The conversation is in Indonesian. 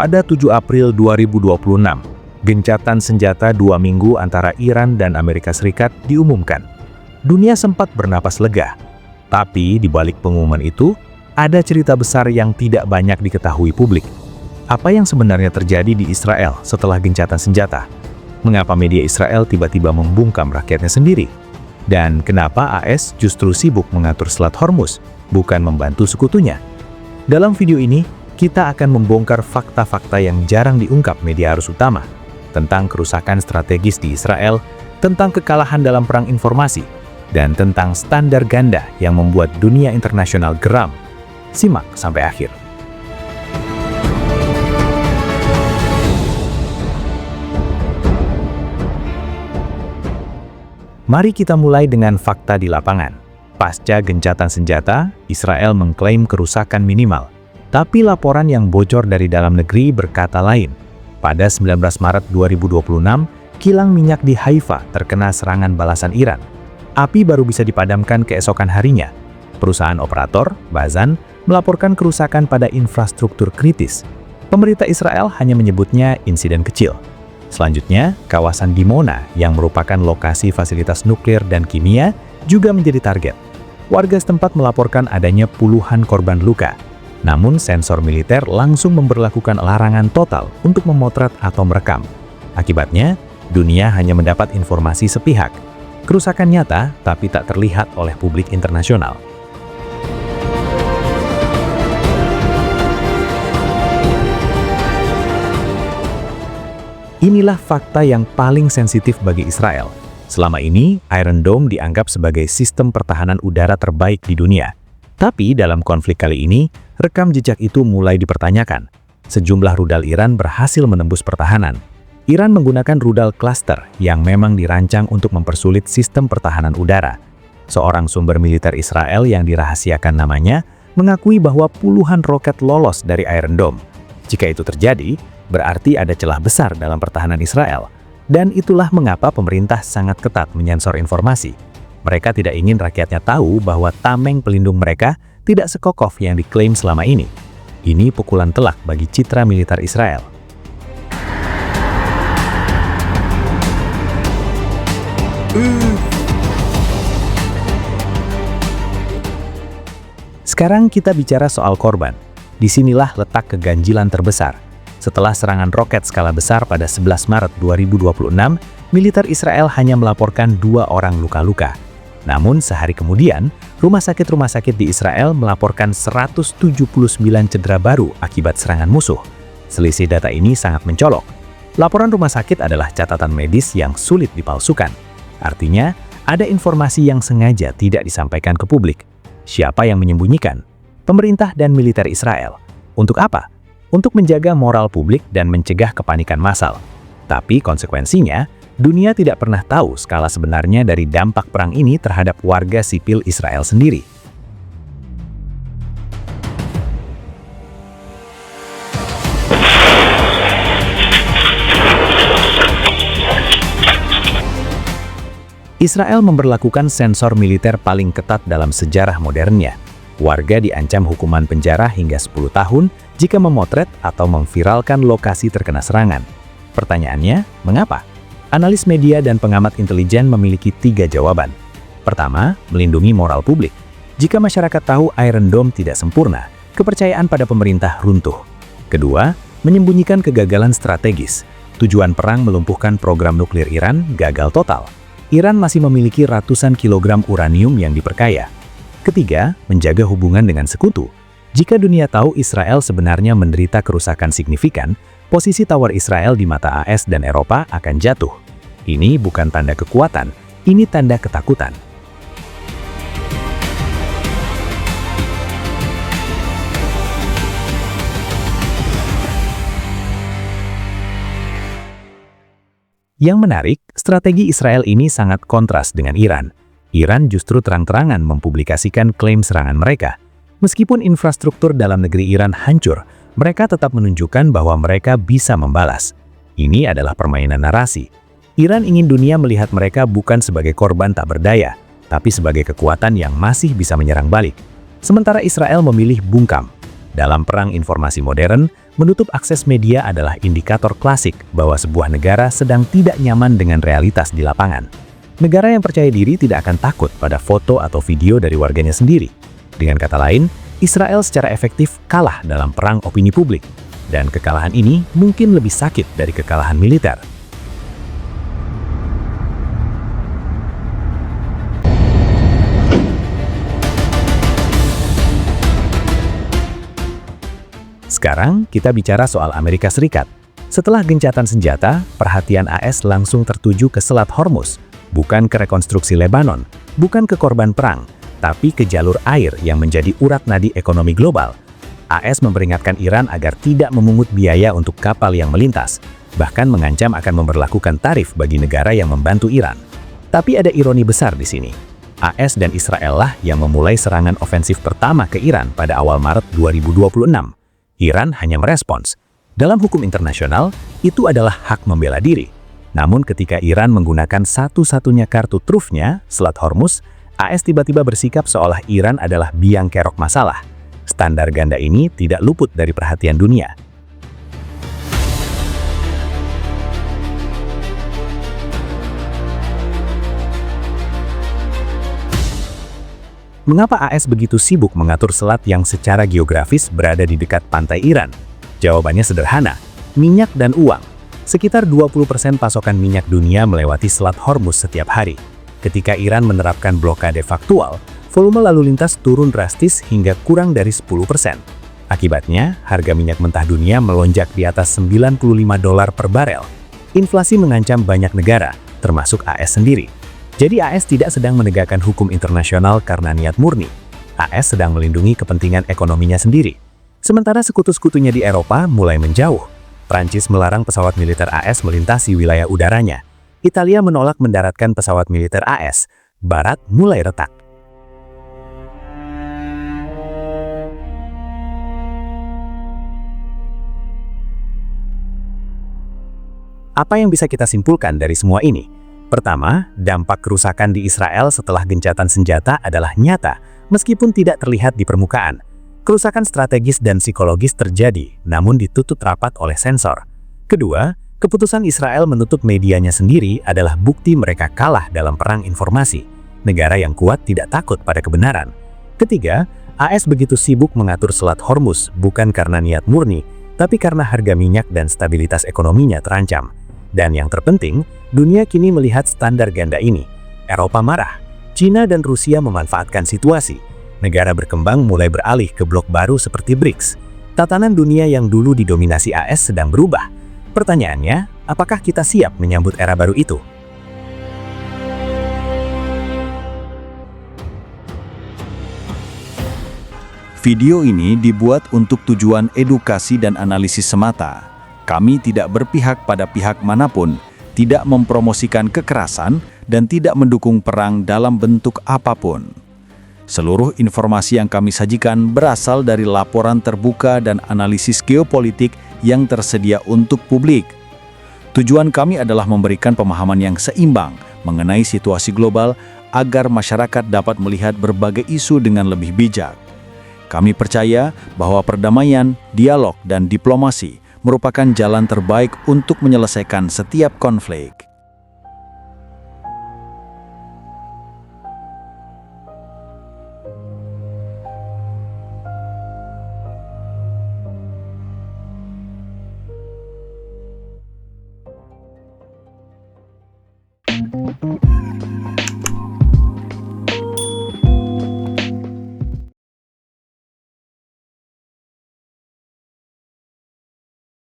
Pada 7 April 2026, gencatan senjata 2 minggu antara Iran dan Amerika Serikat diumumkan. Dunia sempat bernapas lega, tapi di balik pengumuman itu, ada cerita besar yang tidak banyak diketahui publik. Apa yang sebenarnya terjadi di Israel setelah gencatan senjata? Mengapa media Israel tiba-tiba membungkam rakyatnya sendiri? Dan kenapa AS justru sibuk mengatur Selat Hormuz, bukan membantu sekutunya? Dalam video ini, kita akan membongkar fakta-fakta yang jarang diungkap media arus utama, tentang kerusakan strategis di Israel, tentang kekalahan dalam perang informasi, dan tentang standar ganda yang membuat dunia internasional geram. Simak sampai akhir. Mari kita mulai dengan fakta di lapangan. Pasca gencatan senjata, Israel mengklaim kerusakan minimal. Tapi laporan yang bocor dari dalam negeri berkata lain. Pada 19 Maret 2026, kilang minyak di Haifa terkena serangan balasan Iran. Api baru bisa dipadamkan keesokan harinya. Perusahaan operator, Bazan, melaporkan kerusakan pada infrastruktur kritis. Pemerintah Israel hanya menyebutnya insiden kecil. Selanjutnya, kawasan Dimona yang merupakan lokasi fasilitas nuklir dan kimia juga menjadi target. Warga setempat melaporkan adanya puluhan korban luka. Namun sensor militer langsung memberlakukan larangan total untuk memotret atau merekam. Akibatnya, dunia hanya mendapat informasi sepihak. Kerusakan nyata tapi tak terlihat oleh publik internasional. Inilah fakta yang paling sensitif bagi Israel. Selama ini, Iron Dome dianggap sebagai sistem pertahanan udara terbaik di dunia. Tapi dalam konflik kali ini, rekam jejak itu mulai dipertanyakan. Sejumlah rudal Iran berhasil menembus pertahanan. Iran menggunakan rudal cluster yang memang dirancang untuk mempersulit sistem pertahanan udara. Seorang sumber militer Israel yang dirahasiakan namanya mengakui bahwa puluhan roket lolos dari Iron Dome. Jika itu terjadi, berarti ada celah besar dalam pertahanan Israel. Dan itulah mengapa pemerintah sangat ketat menyensor informasi. Mereka tidak ingin rakyatnya tahu bahwa tameng pelindung mereka tidak sekokoh yang diklaim selama ini. Ini pukulan telak bagi citra militer Israel. Sekarang kita bicara soal korban. Disinilah letak keganjilan terbesar. Setelah serangan roket skala besar pada 11 Maret 2026, militer Israel hanya melaporkan 2 orang luka-luka. Namun sehari kemudian, rumah sakit di Israel melaporkan 179 cedera baru akibat serangan musuh. Selisih data ini sangat mencolok. Laporan rumah sakit adalah catatan medis yang sulit dipalsukan. Artinya, ada informasi yang sengaja tidak disampaikan ke publik. Siapa yang menyembunyikan? Pemerintah dan militer Israel. Untuk apa? Untuk menjaga moral publik dan mencegah kepanikan massal. Tapi konsekuensinya, dunia tidak pernah tahu skala sebenarnya dari dampak perang ini terhadap warga sipil Israel sendiri. Israel memberlakukan sensor militer paling ketat dalam sejarah modernnya. Warga diancam hukuman penjara hingga 10 tahun jika memotret atau memviralkan lokasi terkena serangan. Pertanyaannya, mengapa? Analis media dan pengamat intelijen memiliki 3 jawaban. Pertama, melindungi moral publik. Jika masyarakat tahu Iron Dome tidak sempurna, kepercayaan pada pemerintah runtuh. Kedua, menyembunyikan kegagalan strategis. Tujuan perang melumpuhkan program nuklir Iran gagal total. Iran masih memiliki ratusan kilogram uranium yang diperkaya. Ketiga, menjaga hubungan dengan sekutu. Jika dunia tahu Israel sebenarnya menderita kerusakan signifikan, posisi tawar Israel di mata AS dan Eropa akan jatuh. Ini bukan tanda kekuatan, ini tanda ketakutan. Yang menarik, strategi Israel ini sangat kontras dengan Iran. Iran justru terang-terangan mempublikasikan klaim serangan mereka. Meskipun infrastruktur dalam negeri Iran hancur, mereka tetap menunjukkan bahwa mereka bisa membalas. Ini adalah permainan narasi. Iran ingin dunia melihat mereka bukan sebagai korban tak berdaya, tapi sebagai kekuatan yang masih bisa menyerang balik. Sementara Israel memilih bungkam. Dalam perang informasi modern, Menutup akses media adalah indikator klasik bahwa sebuah negara sedang tidak nyaman dengan realitas di lapangan. Negara yang percaya diri tidak akan takut pada foto atau video dari warganya sendiri. Dengan kata lain, Israel secara efektif kalah dalam perang opini publik. Dan kekalahan ini mungkin lebih sakit dari kekalahan militer. Sekarang kita bicara soal Amerika Serikat. Setelah gencatan senjata, perhatian AS langsung tertuju ke Selat Hormuz, bukan ke rekonstruksi Lebanon, bukan ke korban perang, tapi ke jalur air yang menjadi urat nadi ekonomi global. AS memperingatkan Iran agar tidak memungut biaya untuk kapal yang melintas, bahkan mengancam akan memberlakukan tarif bagi negara yang membantu Iran. Tapi ada ironi besar di sini. AS dan Israel lah yang memulai serangan ofensif pertama ke Iran pada awal Maret 2026. Iran hanya merespons. Dalam hukum internasional, itu adalah hak membela diri. Namun ketika Iran menggunakan satu-satunya kartu trufnya, Selat Hormuz, AS tiba-tiba bersikap seolah Iran adalah biang kerok masalah. Standar ganda ini tidak luput dari perhatian dunia. Mengapa AS begitu sibuk mengatur selat yang secara geografis berada di dekat pantai Iran? Jawabannya sederhana, minyak dan uang. Sekitar 20% pasokan minyak dunia melewati Selat Hormuz setiap hari. Ketika Iran menerapkan blokade faktual, volume lalu lintas turun drastis hingga kurang dari 10%. Akibatnya, harga minyak mentah dunia melonjak di atas $95 per barel. Inflasi mengancam banyak negara, termasuk AS sendiri. Jadi AS tidak sedang menegakkan hukum internasional karena niat murni. AS sedang melindungi kepentingan ekonominya sendiri. Sementara sekutu-sekutunya di Eropa mulai menjauh. Prancis melarang pesawat militer AS melintasi wilayah udaranya. Italia menolak mendaratkan pesawat militer AS. Barat mulai retak. Apa yang bisa kita simpulkan dari semua ini? Pertama, dampak kerusakan di Israel setelah gencatan senjata adalah nyata, meskipun tidak terlihat di permukaan. Kerusakan strategis dan psikologis terjadi, namun ditutup rapat oleh sensor. Kedua, keputusan Israel menutup medianya sendiri adalah bukti mereka kalah dalam perang informasi. Negara yang kuat tidak takut pada kebenaran. Ketiga, AS begitu sibuk mengatur Selat Hormuz bukan karena niat murni, tapi karena harga minyak dan stabilitas ekonominya terancam. Dan yang terpenting, dunia kini melihat standar ganda ini. Eropa marah, China dan Rusia memanfaatkan situasi. Negara berkembang mulai beralih ke blok baru seperti BRICS. Tatanan dunia yang dulu didominasi AS sedang berubah. Pertanyaannya, apakah kita siap menyambut era baru itu? Video ini dibuat untuk tujuan edukasi dan analisis semata. Kami tidak berpihak pada pihak manapun, tidak mempromosikan kekerasan, dan tidak mendukung perang dalam bentuk apapun. Seluruh informasi yang kami sajikan berasal dari laporan terbuka dan analisis geopolitik yang tersedia untuk publik. Tujuan kami adalah memberikan pemahaman yang seimbang mengenai situasi global agar masyarakat dapat melihat berbagai isu dengan lebih bijak. Kami percaya bahwa perdamaian, dialog, dan diplomasi merupakan jalan terbaik untuk menyelesaikan setiap konflik.